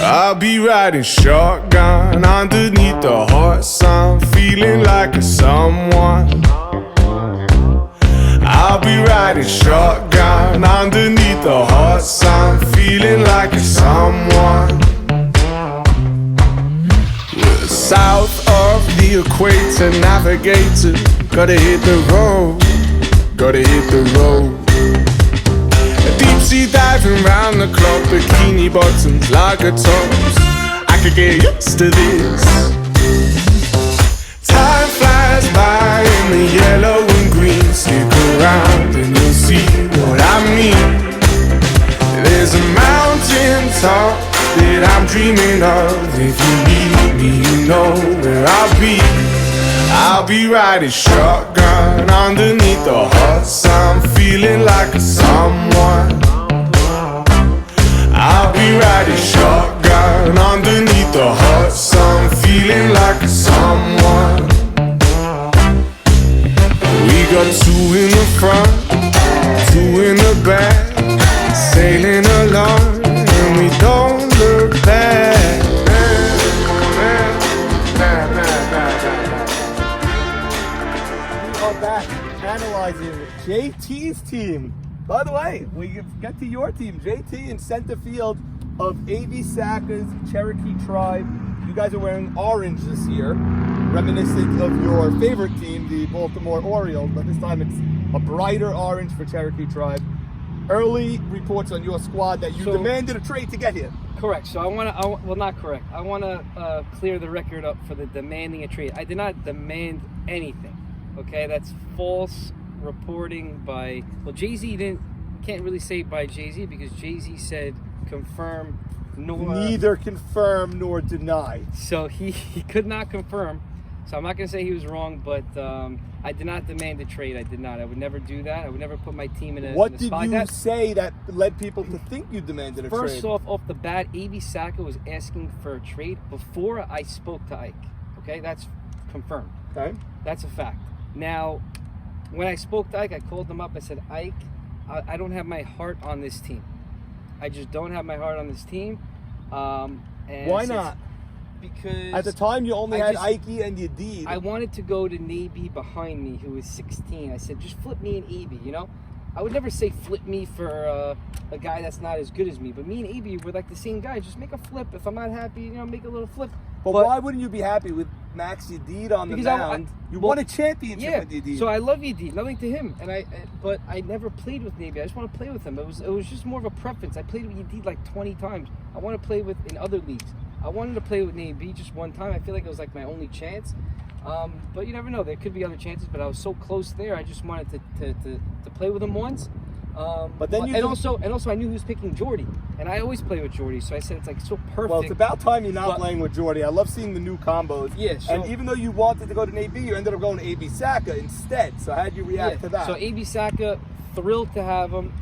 I'll be riding shotgun underneath the hot sun, feeling like a someone. I'll be riding shotgun underneath the hot sun, feeling like a someone. We're south of the equator, navigator. Gotta hit the road, gotta hit the road. Deep sea diving round the clock, bikini bottoms, lager tops. I could get used to this. Time flies by in the yellow and green. Stick around and you'll see what I mean. There's a mountain top that I'm dreaming of. If you need me, you know where I'll be. I'll be riding shotgun underneath the hot sun, feeling like a someone. I'll be riding shotgun underneath the hot sun, feeling like a someone. We got two in the front, two in the back, sailing along and we don't look back. Back analyzing JT's team. By the way, we get to your team. JT in center field of A.B. Saka's Cherokee tribe. You guys are wearing orange this year, reminiscent of your favorite team, the Baltimore Orioles, but this time it's a brighter orange for Cherokee tribe. Early reports on your squad that you demanded a trade to get here. Correct. So I want to, well, not correct. I want to clear the record up for the demanding a trade. I did not demand anything. Okay, that's false reporting by, well, Jay-Z can't really say by Jay-Z because Jay-Z said confirm nor... Neither confirm nor deny. So he could not confirm. So I'm not going to say he was wrong, but I did not demand a trade. I did not. I would never do that. I would never put my team in a What in a did spot you that, say that led people to think you demanded a trade? First off the bat, A.B. Saka was asking for a trade before I spoke to Ike. Okay, that's confirmed. Okay. That's a fact. Now, when I spoke to Ike, I called him up. I said, Ike, I don't have my heart on this team. I just don't have my heart on this team. And why not? Because at the time you only had Ike and Yedid. I wanted to go to Nabi behind me, who was 16. I said, just flip me and AB, you know? I would never say flip me for a guy that's not as good as me, but me and AB were like the same guy. Just make a flip. If I'm not happy, you know, make a little flip. But why wouldn't you be happy with Max Yedid on the mound? You won a championship with Yedid. So I love Yedid, nothing to him, but I never played with Nabi. I just want to play with him. It was just more of a preference. I played with Yedid like 20 times. I want to play with in other leagues. I wanted to play with Nabi just one time. I feel like it was like my only chance. But you never know. There could be other chances. But I was so close there. I just wanted to play with him once. But then also I knew he was picking Jordy, and I always play with Jordy. So I said it's like so perfect. Well, it's about time you're not playing with Jordy. I love seeing the new combos. Yeah. So, and even though you wanted to go to Nabi, you ended up going to A.B. Saka instead. So how did you react to that? So A.B. Saka, thrilled to have him.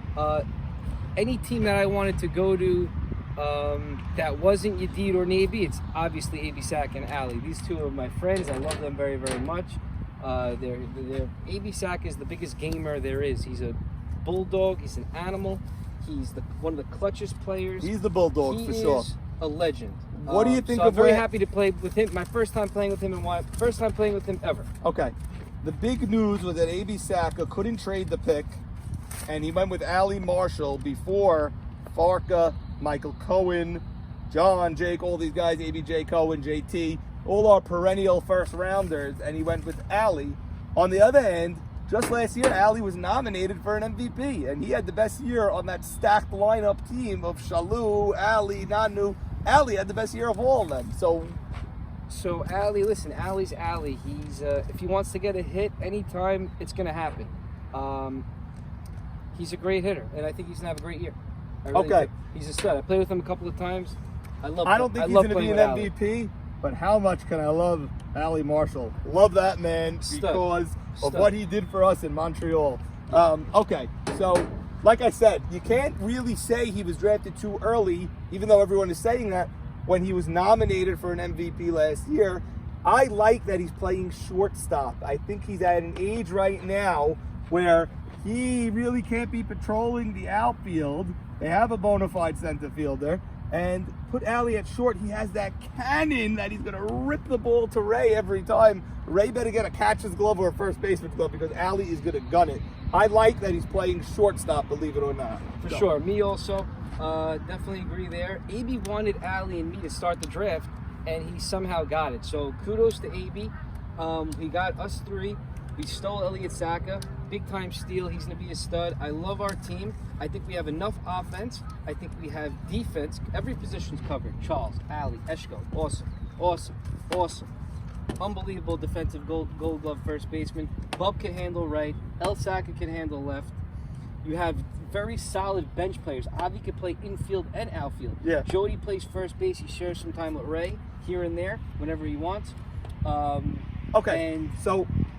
Any team that I wanted to go to that wasn't Yedid or Nabi, it's obviously A.B. Saka and Ali. These two are my friends. I love them very, very much. A.B. Saka is the biggest gamer there is. He's a bulldog. He's an animal. He's one of the clutchest players. He's the bulldog for sure. He is a legend. What do you think so of I'm very happy to play with him. My first time playing with him first time playing with him ever. Okay. The big news was that A.B. Saka couldn't trade the pick, and he went with Ali Marshall before Farka, Michael Cohen, John, Jake, all these guys, ABJ, Cohen, JT, all our perennial first rounders, and he went with Ali. On the other hand, just last year, Ali was nominated for an MVP, and he had the best year on that stacked lineup team of Shalu, Ali, Nanu. Ali had the best year of all of them. So Ali, listen, Ali's Ali. He's if he wants to get a hit anytime, it's going to happen. He's a great hitter, and I think he's going to have a great year. Okay. He's a stud. I played with him a couple of times. I don't think he's going to be an MVP, but how much can I love Ali Marshall? Love that man because of what he did for us in Montreal. Okay, so like I said, you can't really say he was drafted too early, even though everyone is saying that, when he was nominated for an MVP last year. I like that he's playing shortstop. I think he's at an age right now where he really can't be patrolling the outfield. They have a bona fide center fielder, and put Allie at short. He has that cannon that he's going to rip the ball to Ray every time. Ray better get a catcher's glove or a first baseman's glove because Allie is going to gun it. I like that he's playing shortstop, believe it or not. For sure. Me also. Definitely agree there. AB wanted Allie and me to start the draft, and he somehow got it. So kudos to AB. He got us three. We stole Elliott Saka. Big time steal. He's going to be a stud. I love our team. I think we have enough offense. I think we have defense. Every position's covered. Charles, Allie, Eshko. Awesome. Awesome. Awesome. Unbelievable defensive gold glove first baseman. Bub can handle right. El Saka can handle left. You have very solid bench players. Avi can play infield and outfield. Yeah. Jody plays first base. He shares some time with Ray here and there whenever he wants. Okay.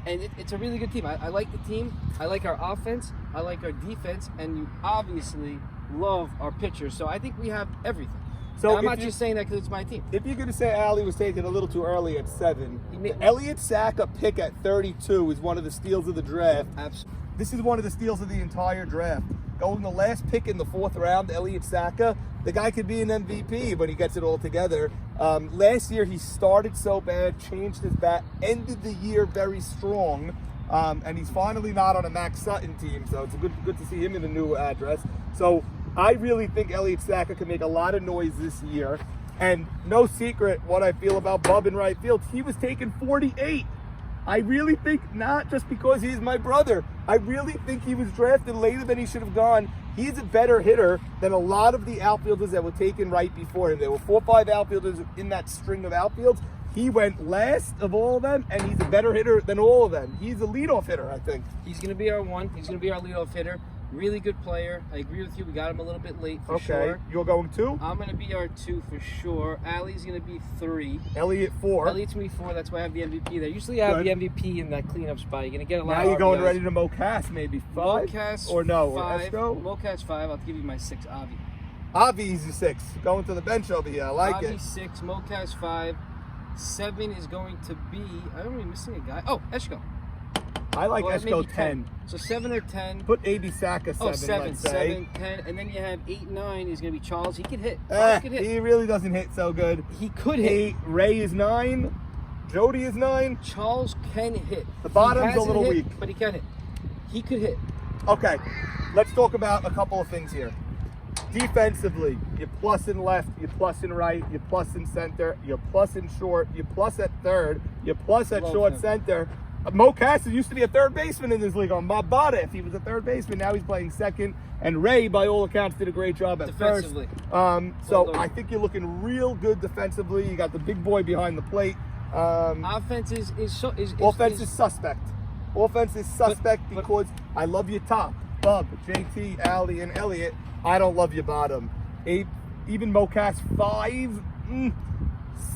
And it's a really good team. I like the team. I like our offense. I like our defense. And you obviously love our pitchers. So I think we have everything. So and I'm not just saying that because it's my team. If you're going to say Allie was taken a little too early at 7, the Elliott Saka pick at 32 is one of the steals of the draft. Absolutely. This is one of the steals of the entire draft. Going the last pick in the 4th round, Elliott Saka, the guy could be an MVP when he gets it all together. Last year he started so bad, changed his bat, ended the year very strong, and he's finally not on a Max Sutton team, so it's good to see him in a new address. So I really think Elliott Saka can make a lot of noise this year, and no secret what I feel about Bub in right field. He was taken 48. I really think, not just because he's my brother, I really think he was drafted later than he should have gone. He's a better hitter than a lot of the outfielders that were taken right before him. There were 4 or 5 outfielders in that string of outfields. He went last of all of them, and he's a better hitter than all of them. He's a leadoff hitter, I think. He's going to be our one. He's going to be our leadoff hitter. Really good player. I agree with you. We got him a little bit late for sure. Okay, you're going 2? I'm going to be our 2 for sure. Allie's going to be 3. Elliott 4. Elliott's going to be 4. That's why I have the MVP there. Usually I have the MVP in that cleanup spot. You're going to get a lot now of you're going RBIs. ready to Mocas, maybe 5? Mocas or no, 5. Or Esco? Mocas 5. I'll give you my 6, Avi. Avi's 6. Going to the bench over here. I like Avi it. 6. Mocas 5. 7 is going to be... I don't remember missing a guy. Oh, Eshko. I like Esco 10. So 7 or 10. Put AB Saka 7, Seven, let's say. 7, 10. And then you have 8, 9 is going to be Charles. He could hit. He really doesn't hit so good. He could hit. Ray is 9. Jody is 9. Charles can hit. The bottom's a little hit, weak. But he can hit. He could hit. Okay, let's talk about a couple of things here. Defensively, you plus in left, you plus in right, you plus in center, you plus in short, you plus at third, you plus at short center. Mocas used to be a third baseman in this league on Mabata. If he was a third baseman, now he's playing second. And Ray, by all accounts, did a great job at first. So I think you're looking real good defensively. You got the big boy behind the plate. Offense is suspect. Offense is suspect because I love your top. Bub, JT, Allie, and Elliott. I don't love your bottom. Even Mocas 5,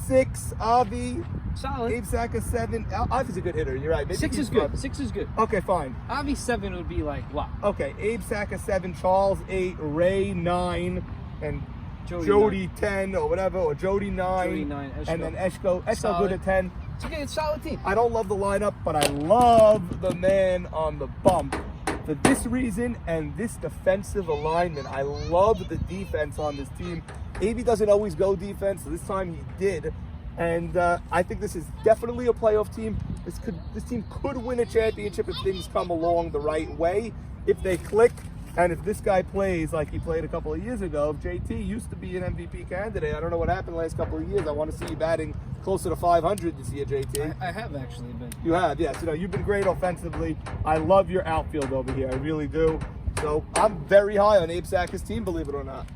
6, Avi. Solid. Abe Saka 7. Avi's a good hitter. You're right. Maybe 6 is good. 6 is good. Okay, fine. Avi 7 would be like what? Okay, Abe Saka 7, Charles 8, Ray 9, and Jody 10 or whatever, or Jody 9. Jody 9. Eshko. And then Eshko good at 10. It's okay. It's a solid team. I don't love the lineup, but I love the man on the bump. For this reason and this defensive alignment, I love the defense on this team. AB doesn't always go defense, so this time he did. And I think this is definitely a playoff team. This team could win a championship if things come along the right way, if they click, and if this guy plays like he played a couple of years ago. If JT used to be an MVP candidate, I don't know what happened the last couple of years. I want to see you batting closer to 500 this year, JT. I have actually been. You have, yes. You've been great offensively. I love your outfield over here. I really do. So I'm very high on Abe Saka's team, believe it or not.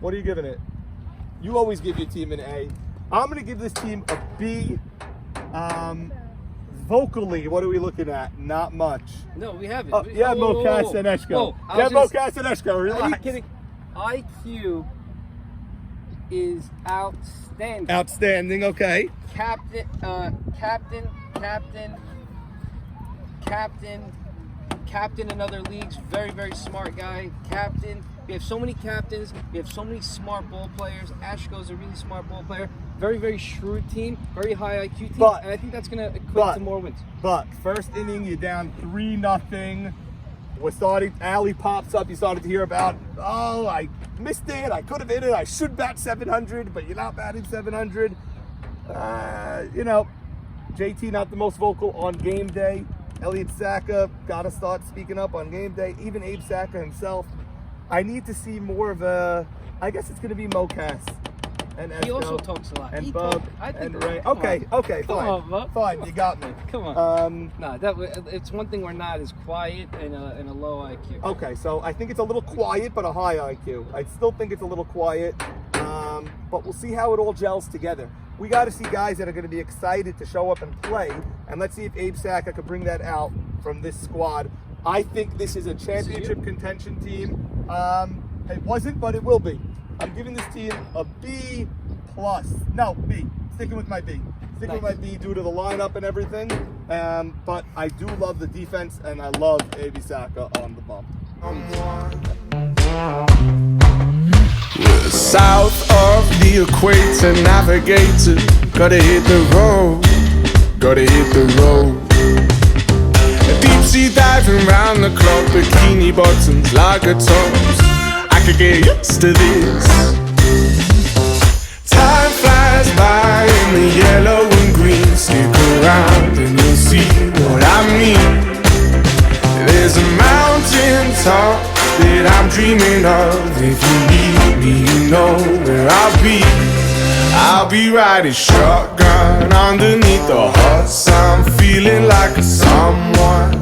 What are you giving it? You always give your team an A. I'm going to give this team a B. Vocally, what are we looking at? Not much. No, we haven't. Mocas and Eshko. Mocas and Eshko, relax. Are you kidding? IQ is outstanding. Outstanding, okay. Captain, in other leagues. Very, very smart guy. Captain. We have so many captains. We have so many smart ball players. Ashko's a really smart ball player. Very, very shrewd team. Very high IQ team. And I think that's going to equate to more wins. But first inning, you're down 3-0. We're starting. Allie pops up. You started to hear about. missed it. I could have hit it. I should bat 700, but you're not batting 700. You know, JT not the most vocal on game day. Elliott Saka got to start speaking up on game day. Even Abe Saka himself. I need to see more of a, I guess it's going to be Mocas. And He also talks a lot. And He Bub I think and Ray. come Okay, on. okay, Come fine. on, Bub. Fine, you got me. Come on. Um, It's one thing we're not is quiet and a low IQ. Okay, so I think it's a little quiet, but a high IQ. I still think it's a little quiet, but we'll see how it all gels together. We got to see guys that are going to be excited to show up and play, and let's see if Abe Saka can bring that out from this squad. I think this is a championship contention team. It wasn't, but it will be. I'm giving this team a B+. No, B. Sticking with my B. Sticking with my B due to the lineup and everything. But I do love the defense, and I love Abe Saka on the bump. South of the equator, navigator. Gotta hit the road, gotta hit the road. Deep sea diving round the clock, bikini bottoms, lager tops. I could get used to this. Time flies by in the yellow and green. Stick around and you'll see what I mean. There's a mountain top that I'm dreaming of. If you need me, you know where I'll be. I'll be riding shotgun underneath the hot sun, feeling like a someone.